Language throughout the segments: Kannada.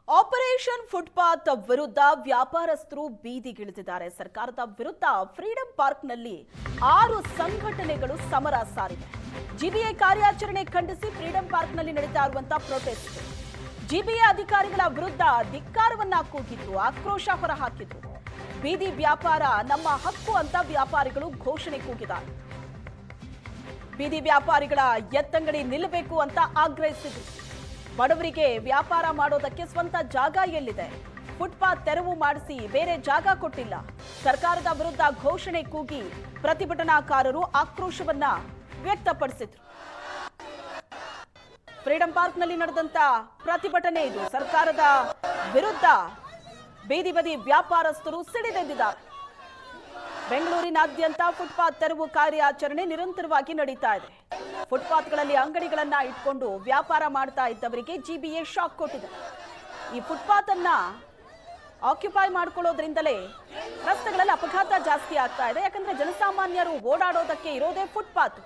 ಆಪರೇಷನ್ ಫುಟ್ಪಾತ್ ವಿರುದ್ಧ ವ್ಯಾಪಾರಸ್ಥರು ಬೀದಿಗಿಳಿದಿದ್ದಾರೆ. ಸರ್ಕಾರದ ವಿರುದ್ಧ ಫ್ರೀಡಂ ಪಾರ್ಕ್ನಲ್ಲಿ 6 ಸಂಘಟನೆಗಳು ಸಮರ ಸಾರಿವೆ. ಜಿಬಿಎ ಕಾರ್ಯಾಚರಣೆ ಖಂಡಿಸಿ ಫ್ರೀಡಂ ಪಾರ್ಕ್ನಲ್ಲಿ ನಡೀತಾ ಇರುವಂತಹ ಪ್ರೊಟೆಸ್ಟ್. ಜಿಬಿಎ ಅಧಿಕಾರಿಗಳ ವಿರುದ್ಧ ಧಿಕ್ಕಾರವನ್ನ ಕೂಗಿದ್ರು, ಆಕ್ರೋಶ ಹೊರಹಾಕಿದ್ರು. ಬೀದಿ ವ್ಯಾಪಾರ ನಮ್ಮ ಹಕ್ಕು ಅಂತ ವ್ಯಾಪಾರಿಗಳು ಘೋಷಣೆ ಕೂಗಿದ್ದಾರೆ. ಬೀದಿ ವ್ಯಾಪಾರಿಗಳ ಎತ್ತಂಗಡಿ ನಿಲ್ಲಬೇಕು ಅಂತ ಆಗ್ರಹಿಸಿದ್ರು. ಬಡವರಿಗೆ ವ್ಯಾಪಾರ ಮಾಡೋದಕ್ಕೆ ಸ್ವಂತ ಜಾಗ ಎಲ್ಲಿದೆ? ಫುಟ್ಪಾತ್ ತೆರವು ಮಾಡಿಸಿ ಬೇರೆ ಜಾಗ ಕೊಟ್ಟಿಲ್ಲ. ಸರ್ಕಾರದ ವಿರುದ್ಧ ಘೋಷಣೆ ಕೂಗಿ ಪ್ರತಿಭಟನಾಕಾರರು ಆಕ್ರೋಶವನ್ನ ವ್ಯಕ್ತಪಡಿಸಿದ್ರು. ಫ್ರೀಡಂ ಪಾರ್ಕ್ನಲ್ಲಿ ನಡೆದಂತ ಪ್ರತಿಭಟನೆ ಇದು. ಸರ್ಕಾರದ ವಿರುದ್ಧ ಬೀದಿ ಬದಿ ವ್ಯಾಪಾರಸ್ಥರು ಸಿಡಿದೆದ್ದಿದ್ದಾರೆ. ಬೆಂಗಳೂರಿನಾದ್ಯಂತ ಫುಟ್ಪಾತ್ ತೆರವು ಕಾರ್ಯಾಚರಣೆ ನಿರಂತರವಾಗಿ ನಡೀತಾ ಇದೆ. ಫುಟ್ಪಾತ್ಗಳಲ್ಲಿ ಅಂಗಡಿಗಳನ್ನ ಇಟ್ಕೊಂಡು ವ್ಯಾಪಾರ ಮಾಡ್ತಾ ಇದ್ದವರಿಗೆ ಜಿಬಿಎ ಶಾಕ್ ಕೊಟ್ಟಿದೆ. ಈ ಫುಟ್ಪಾತ್ ಅನ್ನ ಆಕ್ಯುಪೈ ಮಾಡ್ಕೊಳ್ಳೋದ್ರಿಂದಲೇ ರಸ್ತೆಗಳಲ್ಲಿ ಅಪಘಾತ ಜಾಸ್ತಿ ಆಗ್ತಾ ಇದೆ. ಯಾಕಂದ್ರೆ ಜನಸಾಮಾನ್ಯರು ಓಡಾಡೋದಕ್ಕೆ ಇರೋದೇ ಫುಟ್ಪಾತ್.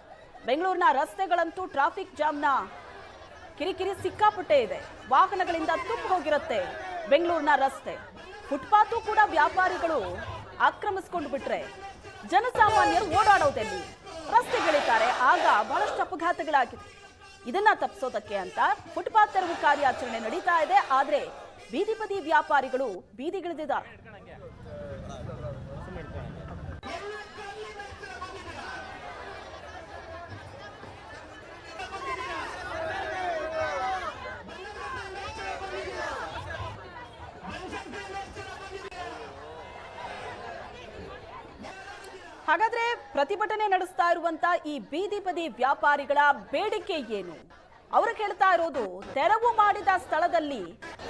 ಬೆಂಗಳೂರಿನ ರಸ್ತೆಗಳಂತೂ ಟ್ರಾಫಿಕ್ ಜಾಮ್ನ ಕಿರಿಕಿರಿ ಸಿಕ್ಕಾಪಟ್ಟೆ ಇದೆ. ವಾಹನಗಳಿಂದ ತುಂಬ ಹೋಗಿರುತ್ತೆ ಬೆಂಗಳೂರಿನ ರಸ್ತೆ. ಫುಟ್ಪಾತು ಕೂಡ ವ್ಯಾಪಾರಿಗಳು ಆಕ್ರಮಿಸಿಕೊಂಡು ಬಿಟ್ರೆ ಜನಸಾಮಾನ್ಯರು ಓಡಾಡೋದಲ್ಲಿ ರಸ್ತೆಗಳಿದ್ದಾರೆ. ಆಗ ಬಹಳಷ್ಟು ಅಪಘಾತಗಳಾಗಿದೆ. ಇದನ್ನ ತಪ್ಪಿಸೋದಕ್ಕೆ ಅಂತ ಫುಟ್ಪಾತ್ ತೆರವು ಕಾರ್ಯಾಚರಣೆ ನಡೀತಾ ಇದೆ. ಆದ್ರೆ ಬೀದಿ ಬದಿ ವ್ಯಾಪಾರಿಗಳು ಬೀದಿಗಿಳಿದಿದ್ದಾರೆ. ಹಾಗಾದ್ರೆ ಪ್ರತಿಭಟನೆ ನಡೆಸ್ತಾ ಇರುವಂತ ಈ ಬೀದಿ ಬದಿ ವ್ಯಾಪಾರಿಗಳ ಬೇಡಿಕೆ ಏನು? ಅವರು ಕೇಳ್ತಾ ಇರೋದು ತೆರವು ಮಾಡಿದ ಸ್ಥಳದಲ್ಲಿ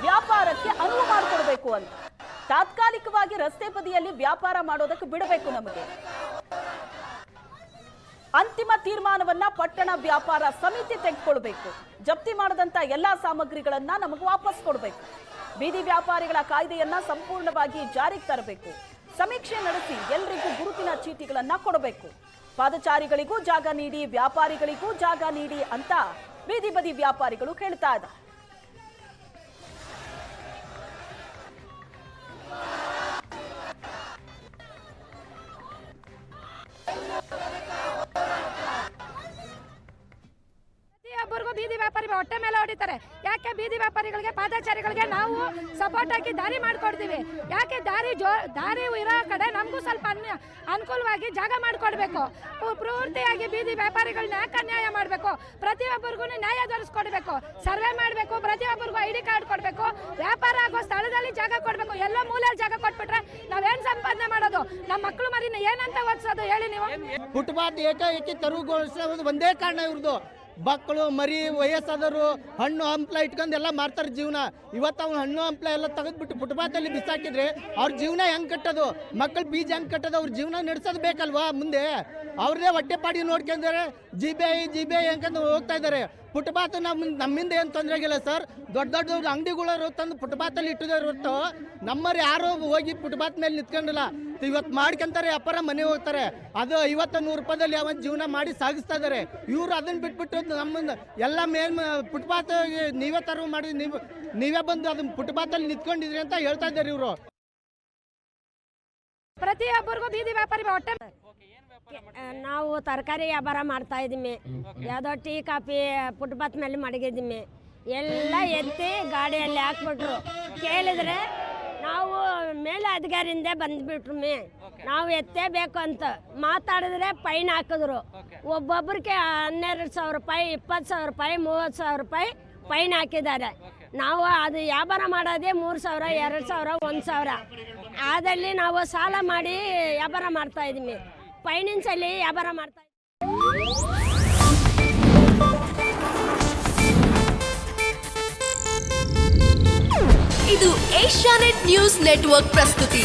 ವ್ಯಾಪಾರಕ್ಕೆ ಅನುವು ಮಾಡಿಕೊಡ್ಬೇಕು ಅಂತ. ತಾತ್ಕಾಲಿಕವಾಗಿ ರಸ್ತೆ ಬದಿಯಲ್ಲಿ ವ್ಯಾಪಾರ ಮಾಡೋದಕ್ಕೆ ಬಿಡಬೇಕು. ನಮಗೆ ಅಂತಿಮ ತೀರ್ಮಾನವನ್ನ ಪಟ್ಟಣ ವ್ಯಾಪಾರ ಸಮಿತಿ ತೆಗೆದುಕೊಳ್ಬೇಕು. ಜಪ್ತಿ ಮಾಡದಂತ ಎಲ್ಲಾ ಸಾಮಗ್ರಿಗಳನ್ನ ನಮಗೆ ವಾಪಸ್ ಕೊಡಬೇಕು. ಬೀದಿ ವ್ಯಾಪಾರಿಗಳ ಕಾಯ್ದೆಯನ್ನ ಸಂಪೂರ್ಣವಾಗಿ ಜಾರಿಗೆ ತರಬೇಕು. ಸಮೀಕ್ಷೆ ನಡೆಸಿ ಎಲ್ಲರಿಗೂ ಗುರುತಿನ ಚೀಟಿಗಳನ್ನ ಕೊಡಬೇಕು. ಪಾದಚಾರಿಗಳಿಗೂ ಜಾಗ ನೀಡಿ, ವ್ಯಾಪಾರಿಗಳಿಗೂ ಜಾಗ ನೀಡಿ ಅಂತ ಬೀದಿ ಬದಿ ವ್ಯಾಪಾರಿಗಳು ಹೇಳ್ತಾ ಇದ್ದಾರೆ. ಒಬ್ಬರಿಗೂ ಬೀದಿ ವ್ಯಾಪಾರಿ ಹೊಟ್ಟೆ ಮೇಲೆ ಹೊಡಿತಾರೆ. ಯಾಕೆ ಬೀದಿ ವ್ಯಾಪಾರಿಗಳಿಗೆ, ಪಾದಚಾರಿಗಳಿಗೆ ನಾವು ಸಪೋರ್ಟ್ ಹಾಕಿ ದಾರಿ ಮಾಡ್ಕೊಡ್ತೀವಿ. ಯಾಕೆ ದಾರಿ ಇರೋ ಕಡೆ ನಮಗೂ ಸ್ವಲ್ಪ ಅನುಕೂಲವಾಗಿ ಜಾಗ ಮಾಡಿಕೊಡ್ಬೇಕು. ಪೂರ್ತಿಯಾಗಿ ಬೀದಿ ವ್ಯಾಪಾರಿಗಳನ್ನ ಯಾಕೆ ಅನ್ಯಾಯ ಮಾಡಬೇಕು? ಪ್ರತಿಯೊಬ್ಬರಿಗೂ ನ್ಯಾಯ ದೊರಕಿಸ್ಕೊಡ್ಬೇಕು. ಸರ್ವೆ ಮಾಡಬೇಕು. ಪ್ರತಿಯೊಬ್ಬರಿಗೂ ID ಕಾರ್ಡ್ ಕೊಡಬೇಕು. ವ್ಯಾಪಾರ ಆಗೋ ಸ್ಥಳದಲ್ಲಿ ಜಾಗ ಕೊಡಬೇಕು. ಎಲ್ಲ ಮೂಲೆಯಲ್ಲಿ ಜಾಗ ಕೊಟ್ಬಿಟ್ರೆ ನಾವೇನು ಸಂಪಾದನೆ ಮಾಡೋದು? ನಮ್ಮ ಮಕ್ಕಳು ಮರಿನ ಏನಂತ ಓದಿಸೋದು ಹೇಳಿ ನೀವು? ಫುಟ್ಪಾತ್ ಏಕಾಏಕಿ ತೆರವುಗೊಳಿಸೋದು ಒಂದೇ ಕಾರಣ ಇವ್ರದ್ದು. ಮಕ್ಕಳು ಮರಿ ವಯಸ್ಸಾದವರು ಹಣ್ಣು ಹಂಪ್ಲ ಇಟ್ಕೊಂಡು ಎಲ್ಲ ಮಾಡ್ತಾರೆ ಜೀವನ. ಇವತ್ತು ಅವ್ನು ಹಣ್ಣು ಹಂಪ್ಲ ಎಲ್ಲ ತೆಗೆದ್ಬಿಟ್ಟು ಫುಟ್ಪಾತಲ್ಲಿ ಬಿಸಾಕಿದ್ರೆ ಅವ್ರ ಜೀವನ ಹೆಂಗೆ ಕಟ್ಟೋದು? ಮಕ್ಕಳು ಬೀಜ ಹೆಂಗೆ ಕಟ್ಟೋದು? ಅವ್ರ ಜೀವನ ನಡೆಸೋದು ಬೇಕಲ್ವಾ ಮುಂದೆ? ಅವ್ರದೇ ಹೊಟ್ಟೆಪಾಡಿ ನೋಡ್ಕೊಂಡ್ರೆ ಜಿಬೆ ಹೆಂಗಂದು ಹೋಗ್ತಾ ಇದ್ದಾರೆ. ಫುಟ್ಪಾತ್ ನಮ್ಮಿಂದ ಏನು ತೊಂದರೆ ಆಗಿಲ್ಲ ಸರ್. ದೊಡ್ಡ ದೊಡ್ಡ ಅಂಗಡಿಗಳು ತಂದು ಫುಟ್ಪಾತಲ್ಲಿ ಇಟ್ಟಿದ್ದಾರೆ ಹೊರತು ನಮ್ಮವ್ರು ಯಾರು ಹೋಗಿ ಫುಟ್ಪಾತ್ ಮೇಲೆ ನಿಂತ್ಕೊಂಡಿಲ್ಲ. ಇವತ್ತು ಮಾಡ್ಕೊಂತಾರೆ, ವ್ಯಾಪಾರ ಮನೆ ಹೋಗ್ತಾರೆ. ಅದು 50-100 ರೂಪಾಯಿದಲ್ಲಿ ಯಾವ ಜೀವನ ಮಾಡಿ ಸಾಗಿಸ್ತಾ ಇದ್ದಾರೆ. ಇವರು ಅದನ್ನ ಬಿಟ್ಬಿಟ್ಟು ನಮ್ಮನ್ನ ಎಲ್ಲ ಫುಟ್ಪಾತ್ ನೀವೇ ತರವು ಮಾಡಿ ನೀವೇ ಬಂದು ಅದನ್ನ ಫುಟ್ಪಾತಲ್ಲಿ ನಿಂತ್ಕೊಂಡಿದ್ರಿ ಅಂತ ಹೇಳ್ತಾ ಇದ್ದಾರೆ ಇವರು. ಪ್ರತಿಯೊಬ್ಬರಿಗೂ ಬೀದಿ ವ್ಯಾಪಾರಿ ಹೊಟ್ಟೆ ನಾವು ತರಕಾರಿ ವ್ಯಾಪಾರ ಮಾಡ್ತಾ ಇದ್ದೀವಿ. ಯಾವುದೋ ಟೀ ಕಾಫಿ ಫುಟ್ಪಾತ್ ಮೇಲೆ ಮಡಗಿದ್ದೀವಿ. ಎಲ್ಲ ಎತ್ತಿ ಗಾಡಿಯಲ್ಲಿ ಹಾಕ್ಬಿಟ್ರು. ಕೇಳಿದ್ರೆ ನಾವು ಮೇಲೆ ಅಧಿಕಾರಿಯಿಂದ ಬಂದ್ಬಿಟ್ರು. ನಾವು ಎತ್ತೇಬೇಕು ಅಂತ ಮಾತಾಡಿದ್ರೆ ಫೈನ್ ಹಾಕಿದ್ರು. ಒಬ್ಬೊಬ್ರಿಗೆ 12,000 ರೂಪಾಯಿ, 20,000 ರೂಪಾಯಿ, 30,000 ರೂಪಾಯಿ ಫೈನ್ ಹಾಕಿದ್ದಾರೆ. ನಾವು ಅದು ವ್ಯಾಪಾರ ಮಾಡೋದೇ 3,000, 2,000, 1,000 ಆದಲ್ಲಿ ನಾವು ಸಾಲ ಮಾಡಿ ವ್ಯಾಪಾರ ಮಾಡ್ತಾ ಇದ್ದೀವಿ. ಫೈನಾನ್ಸಲ್ಲಿ ವ್ಯಾಪಾರ ಮಾಡ್ತಾ ಇದ್ದೀವಿ. ಇದು ಏಷ್ಯಾನೆಟ್ ನ್ಯೂಸ್ ನೆಟ್ವರ್ಕ್ ಪ್ರಸ್ತುತಿ.